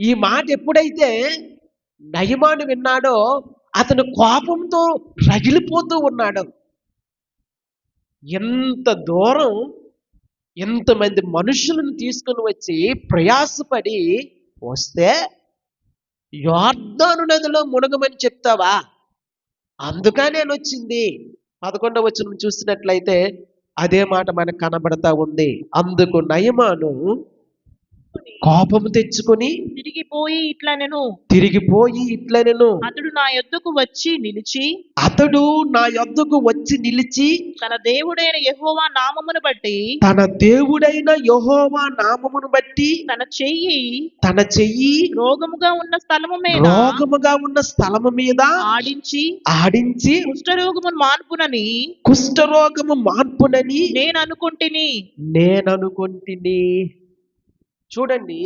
ఈ మాట ఎప్పుడైతే నయమాను విన్నాడో అతను కోపంతో రగిలిపోతూ ఉన్నాడు. ఎంత దూరం ఎంతమంది మనుషులను తీసుకుని వచ్చి ప్రయాసపడి వస్తే యొర్దాను నదిలో మునగమని చెప్తావా? అందుకనే నేను వచ్చింది. 11వ వచనం చూసినట్లయితే అదే మాట మనకు కనబడతా ఉంది. అందుకు నయమాను కోపము తెచ్చుకొని తిరిగిపోయి ఇట్లా నేను అతడు నా యొద్దకు వచ్చి నిలిచి తన దేవుడైన యెహోవా నామమును బట్టి తన చెయ్యి రోగముగా ఉన్న స్థలము మీద ఆడించి కుష్ఠరోగము మాన్పునని నేను అనుకుంటుని. చూడండి,